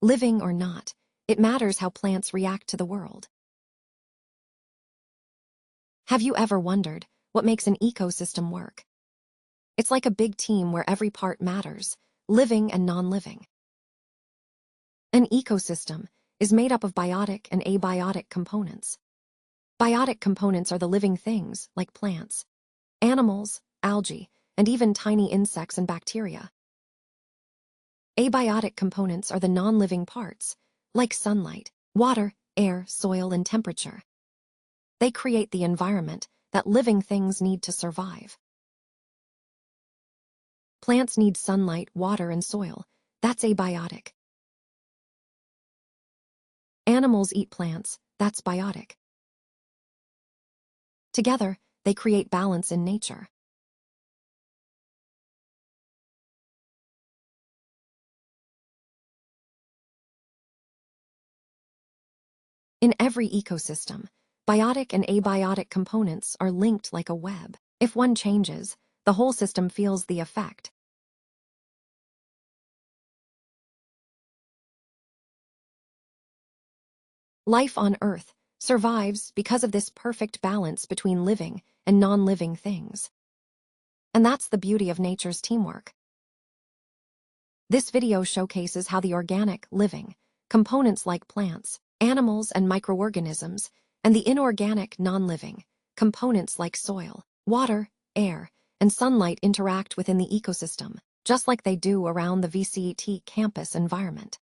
Living or not, it matters how plants react to the world. Have you ever wondered what makes an ecosystem work? It's like a big team where every part matters, living and non-living. An ecosystem is made up of biotic and abiotic components. Biotic components are the living things, like plants, animals, algae, and even tiny insects and bacteria. Abiotic components are the non-living parts, like sunlight, water, air, soil, and temperature. They create the environment that living things need to survive. Plants need sunlight, water, and soil. That's abiotic. Animals eat plants. That's biotic. Together, they create balance in nature. In every ecosystem, biotic and abiotic components are linked like a web. If one changes, the whole system feels the effect. Life on Earth survives because of this perfect balance between living and non-living things. And that's the beauty of nature's teamwork. This video showcases how the organic, living, components like plants, animals, and microorganisms, and the inorganic, non-living, components like soil, water, air, and sunlight interact within the ecosystem, just like they do around the VCET campus environment.